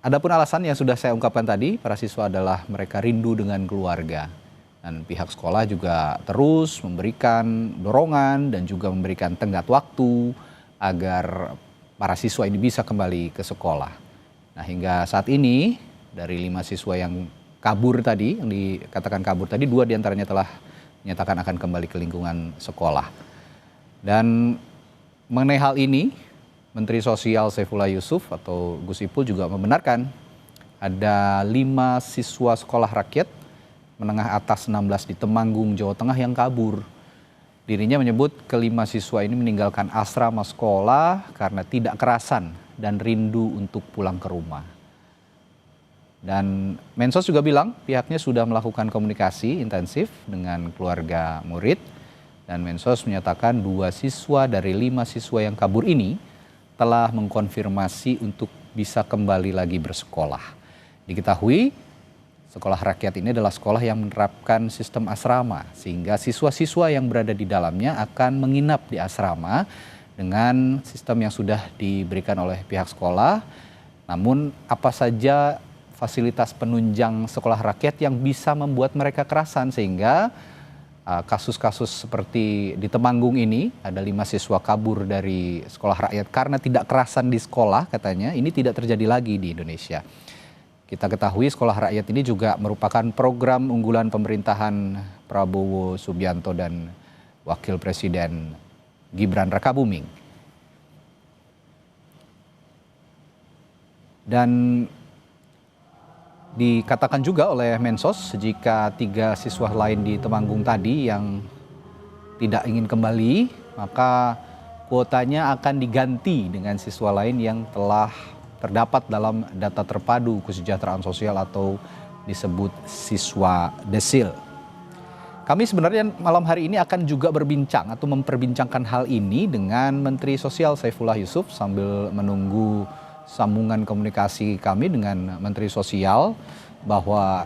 Adapun alasan yang sudah saya ungkapkan tadi, para siswa adalah mereka rindu dengan keluarga. Dan pihak sekolah juga terus memberikan dorongan dan juga memberikan tenggat waktu agar para siswa ini bisa kembali ke sekolah. Nah, hingga saat ini dari 5 siswa yang kabur tadi, yang dikatakan kabur tadi, 2 diantaranya telah menyatakan akan kembali ke lingkungan sekolah. Dan mengenai hal ini, Menteri Sosial Saifullah Yusuf atau Gus Ipul juga membenarkan ada 5 siswa sekolah rakyat menengah atas 16 di Temanggung, Jawa Tengah yang kabur. Dirinya menyebut kelima siswa ini meninggalkan asrama sekolah karena tidak kerasan dan rindu untuk pulang ke rumah. Dan Mensos juga bilang pihaknya sudah melakukan komunikasi intensif dengan keluarga murid. Dan Mensos menyatakan 2 siswa dari 5 siswa yang kabur ini telah mengkonfirmasi untuk bisa kembali lagi bersekolah. Diketahui sekolah rakyat ini adalah sekolah yang menerapkan sistem asrama, sehingga siswa-siswa yang berada di dalamnya akan menginap di asrama dengan sistem yang sudah diberikan oleh pihak sekolah. Namun apa saja fasilitas penunjang sekolah rakyat yang bisa membuat mereka kerasan, sehingga kasus-kasus seperti di Temanggung ini, ada 5 siswa kabur dari sekolah rakyat karena tidak kerasan di sekolah katanya, ini tidak terjadi lagi di Indonesia. Kita ketahui sekolah rakyat ini juga merupakan program unggulan pemerintahan Prabowo Subianto dan Wakil Presiden Gibran Rakabuming. Dan dikatakan juga oleh Mensos jika 3 siswa lain di Temanggung tadi yang tidak ingin kembali, maka kuotanya akan diganti dengan siswa lain yang telah terdapat dalam data terpadu kesejahteraan sosial atau disebut siswa desil. Kami sebenarnya malam hari ini akan juga berbincang atau memperbincangkan hal ini dengan Menteri Sosial Saifullah Yusuf sambil menunggu sambungan komunikasi kami dengan Menteri Sosial, bahwa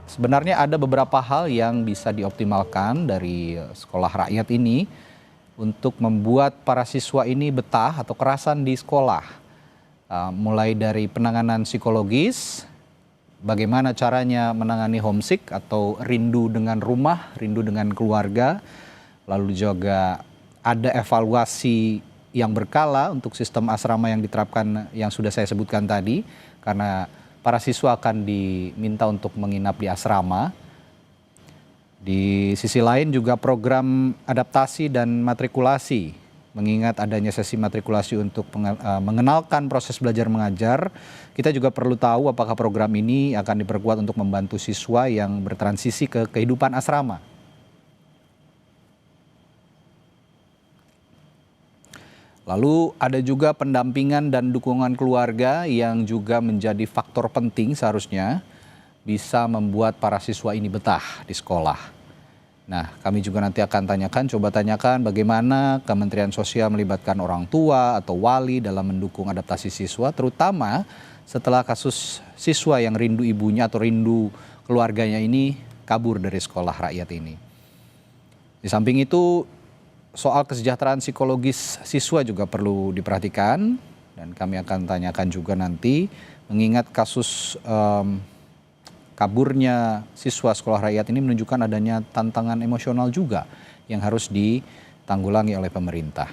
sebenarnya ada beberapa hal yang bisa dioptimalkan dari sekolah rakyat ini untuk membuat para siswa ini betah atau kerasan di sekolah. Mulai dari penanganan psikologis, bagaimana caranya menangani homesick atau rindu dengan rumah, rindu dengan keluarga, lalu juga ada evaluasi yang berkala untuk sistem asrama yang diterapkan yang sudah saya sebutkan tadi, karena para siswa akan diminta untuk menginap di asrama. Di sisi lain juga program adaptasi dan matrikulasi, mengingat adanya sesi matrikulasi untuk mengenalkan proses belajar mengajar. Kita juga perlu tahu apakah program ini akan diperkuat untuk membantu siswa yang bertransisi ke kehidupan asrama. Lalu ada juga pendampingan dan dukungan keluarga yang juga menjadi faktor penting seharusnya bisa membuat para siswa ini betah di sekolah. Nah, kami juga nanti akan coba tanyakan bagaimana Kementerian Sosial melibatkan orang tua atau wali dalam mendukung adaptasi siswa, terutama setelah kasus siswa yang rindu ibunya atau rindu keluarganya ini kabur dari sekolah rakyat ini. Di samping itu, soal kesejahteraan psikologis siswa juga perlu diperhatikan, dan kami akan tanyakan juga nanti mengingat kasus kaburnya siswa sekolah rakyat ini menunjukkan adanya tantangan emosional juga yang harus ditanggulangi oleh pemerintah.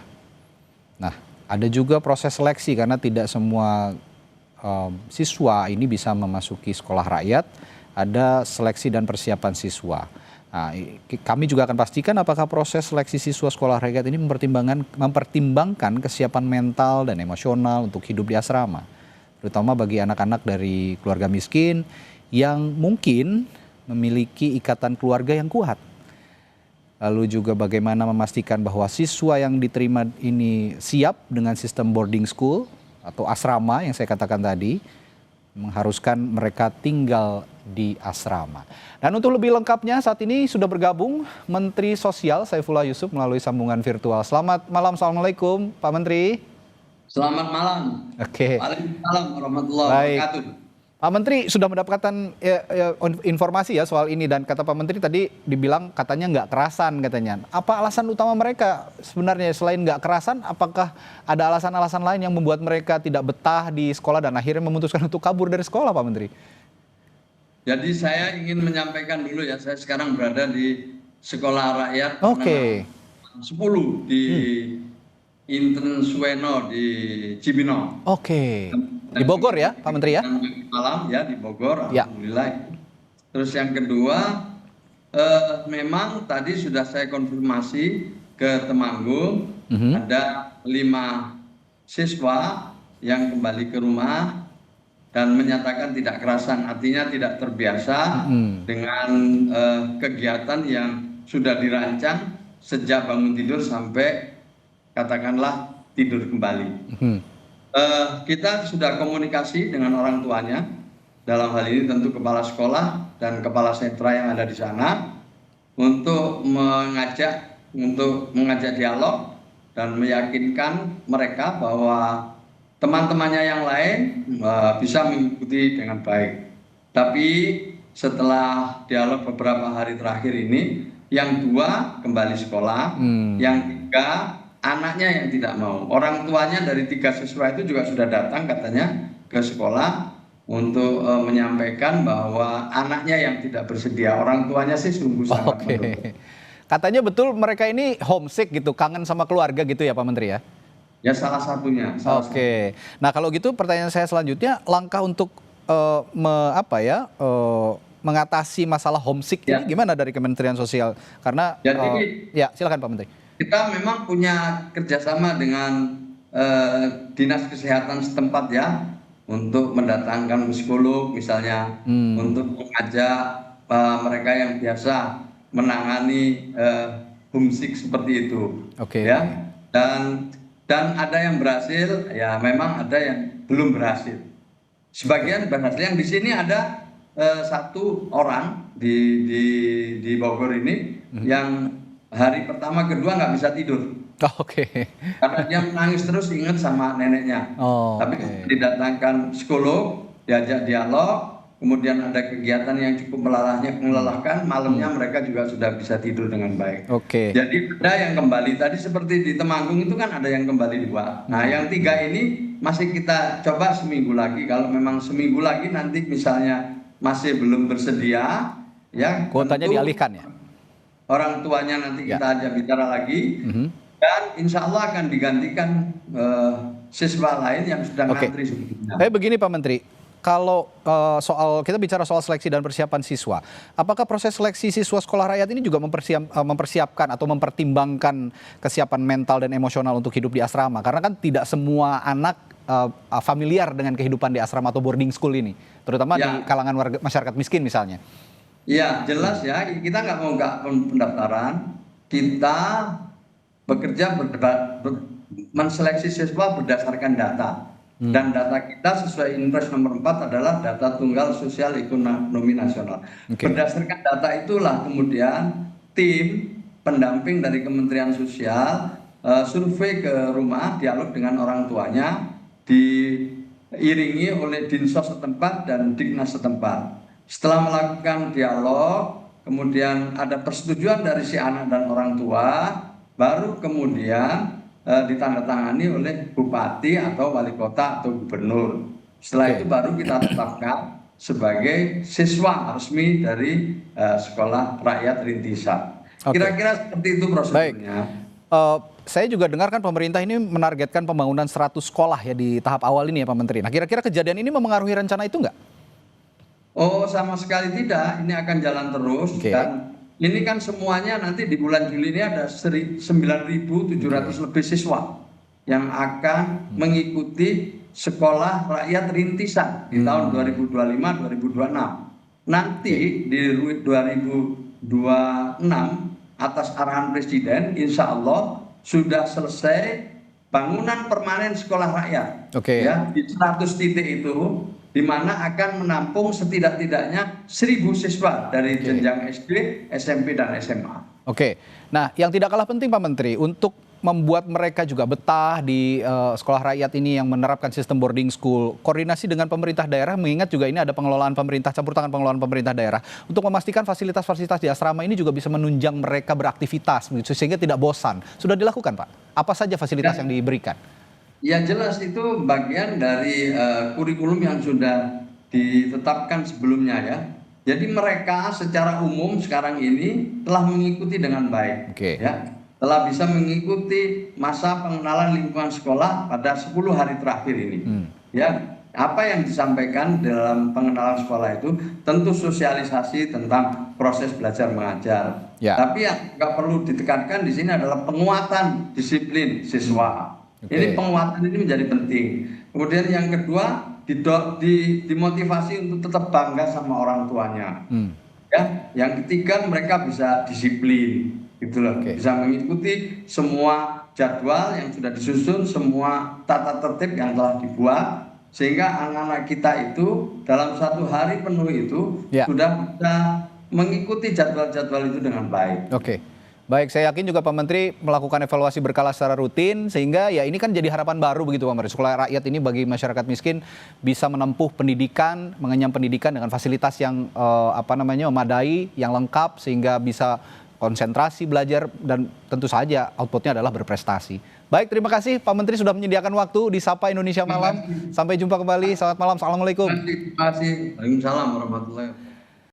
Nah, ada juga proses seleksi karena tidak semua siswa ini bisa memasuki sekolah rakyat, ada seleksi dan persiapan siswa. Nah, kami juga akan pastikan apakah proses seleksi siswa sekolah rakyat ini mempertimbangkan kesiapan mental dan emosional untuk hidup di asrama, terutama bagi anak-anak dari keluarga miskin yang mungkin memiliki ikatan keluarga yang kuat. Lalu juga bagaimana memastikan bahwa siswa yang diterima ini siap dengan sistem boarding school atau asrama yang saya katakan tadi, mengharuskan mereka tinggal di asrama. Dan untuk lebih lengkapnya saat ini sudah bergabung Menteri Sosial Saifullah Yusuf melalui sambungan virtual. Selamat malam, Assalamualaikum Pak Menteri. Selamat malam. Oke. Waalaikumsalam warahmatullahi wabarakatuh. Pak Menteri sudah mendapatkan informasi ya soal ini, dan kata Pak Menteri tadi dibilang katanya nggak kerasan katanya. Apa alasan utama mereka sebenarnya selain nggak kerasan? Apakah ada alasan-alasan lain yang membuat mereka tidak betah di sekolah dan akhirnya memutuskan untuk kabur dari sekolah, Pak Menteri? Jadi saya ingin menyampaikan dulu ya, saya sekarang berada di Sekolah Rakyat Oke. 10 di Inten Suweno di Cibinong. Oke. Di Bogor ya, Pak Menteri ya? Malam ya di Bogor, Ya. alhamdulillah. Terus yang kedua, memang tadi sudah saya konfirmasi ke Temanggung, ada 5 siswa yang kembali ke rumah dan menyatakan tidak kerasan, artinya tidak terbiasa dengan kegiatan yang sudah dirancang sejak bangun tidur sampai katakanlah tidur kembali. Kita sudah komunikasi dengan orang tuanya, dalam hal ini tentu kepala sekolah dan kepala sentra yang ada di sana, untuk mengajak dialog dan meyakinkan mereka bahwa teman-temannya yang lain bisa mengikuti dengan baik. Tapi setelah dialog beberapa hari terakhir ini, yang 2 kembali sekolah, yang 3 anaknya yang tidak mau. Orang tuanya dari 3 siswa itu juga sudah datang katanya ke sekolah untuk menyampaikan bahwa anaknya yang tidak bersedia. Orang tuanya sih sungguh sangat mendukung. Katanya betul mereka ini homesick gitu, kangen sama keluarga gitu ya Pak Menteri ya? Ya salah satunya. Oke. Nah kalau gitu pertanyaan saya selanjutnya, langkah untuk mengatasi masalah homesick ini gimana dari Kementerian Sosial? Karena ya silakan Pak Menteri. Kita memang punya kerjasama dengan dinas kesehatan setempat ya, untuk mendatangkan psikolog misalnya, untuk mengajak mereka yang biasa menangani homesick seperti itu. Ya. Dan ada yang berhasil, ya memang ada yang belum berhasil. Sebagian berhasil. Yang di sini ada 1 orang di Bogor ini yang hari pertama kedua nggak bisa tidur. Karena dia menangis terus ingat sama neneknya. Tapi didatangkan psikolog, diajak dialog, kemudian ada kegiatan yang cukup melelahkan, malamnya mereka juga sudah bisa tidur dengan baik. Jadi ada yang kembali, tadi seperti di Temanggung itu kan ada yang kembali 2. Nah yang 3 ini masih kita coba seminggu lagi. Kalau memang seminggu lagi nanti misalnya masih belum bersedia, ya kuotanya dialihkan ya? Orang tuanya nanti kita ajak bicara lagi, dan insya Allah akan digantikan siswa lain yang sudah ngantri sebelumnya. Tapi begini Pak Menteri, kalau kita bicara soal seleksi dan persiapan siswa, apakah proses seleksi siswa sekolah rakyat ini juga mempersiapkan atau mempertimbangkan kesiapan mental dan emosional untuk hidup di asrama? Karena kan tidak semua anak familiar dengan kehidupan di asrama atau boarding school ini, terutama di kalangan masyarakat miskin misalnya. Ya jelas ya, kita nggak mau pendaftaran, kita bekerja menseleksi siswa berdasarkan data. Dan data kita sesuai Inpres nomor 4 adalah data tunggal sosial ekonomi nasional. Berdasarkan data itulah kemudian tim pendamping dari Kementerian Sosial survei ke rumah, dialog dengan orang tuanya, diiringi oleh Dinsos setempat dan Dignas setempat. Setelah melakukan dialog, kemudian ada persetujuan dari si anak dan orang tua, baru kemudian ditandatangani oleh bupati atau wali kota atau gubernur. Setelah itu baru kita tetapkan sebagai siswa resmi dari Sekolah Rakyat Rintisan. Kira-kira seperti itu prosedurnya. Saya juga dengar kan pemerintah ini menargetkan pembangunan 100 sekolah ya di tahap awal ini ya Pak Menteri. Nah kira-kira kejadian ini memengaruhi rencana itu nggak? Oh sama sekali tidak, ini akan jalan terus. Dan ini kan semuanya nanti di bulan Juli ini ada 9.700 lebih siswa yang akan mengikuti Sekolah Rakyat Rintisan di tahun 2025-2026. Nanti di 2026 atas arahan Presiden, insya Allah sudah selesai bangunan permanen sekolah rakyat. Ya, di 100 titik itu, di mana akan menampung setidak-tidaknya 1.000 siswa dari jenjang SD, SMP, dan SMA. Nah yang tidak kalah penting Pak Menteri, untuk membuat mereka juga betah di sekolah rakyat ini yang menerapkan sistem boarding school. Koordinasi dengan pemerintah daerah, mengingat juga ini ada pengelolaan pemerintah, campur tangan pengelolaan pemerintah daerah, untuk memastikan fasilitas-fasilitas di asrama ini juga bisa menunjang mereka beraktivitas, sehingga tidak bosan. Sudah dilakukan, Pak? Apa saja fasilitas yang diberikan? Ya jelas itu bagian dari kurikulum yang sudah ditetapkan sebelumnya ya. Jadi mereka secara umum sekarang ini telah mengikuti dengan baik, Oke. ya. Telah bisa mengikuti masa pengenalan lingkungan sekolah pada 10 hari terakhir ini. Ya, apa yang disampaikan dalam pengenalan sekolah itu tentu sosialisasi tentang proses belajar mengajar. Ya. Tapi yang nggak perlu ditekankan di sini adalah penguatan disiplin siswa. Oke. Ini penguatan ini menjadi penting. Kemudian yang kedua, dimotivasi untuk tetap bangga sama orang tuanya. Ya, yang ketiga mereka bisa disiplin, gitu loh. Oke. Bisa mengikuti semua jadwal yang sudah disusun, semua tata tertib yang telah dibuat, sehingga anak-anak kita itu dalam 1 hari penuh itu sudah bisa mengikuti jadwal-jadwal itu dengan baik. Oke. Baik, saya yakin juga Pak Menteri melakukan evaluasi berkala secara rutin, sehingga ya ini kan jadi harapan baru begitu Pak Menteri. Sekolah rakyat ini bagi masyarakat miskin bisa menempuh pendidikan, mengenyam pendidikan dengan fasilitas yang memadai, yang lengkap, sehingga bisa konsentrasi belajar dan tentu saja outputnya adalah berprestasi. Baik, terima kasih Pak Menteri sudah menyediakan waktu di Sapa Indonesia Malam. Sampai jumpa kembali. Selamat malam. Assalamualaikum. Terima kasih. Waalaikumsalam warahmatullahi wabarakatuh.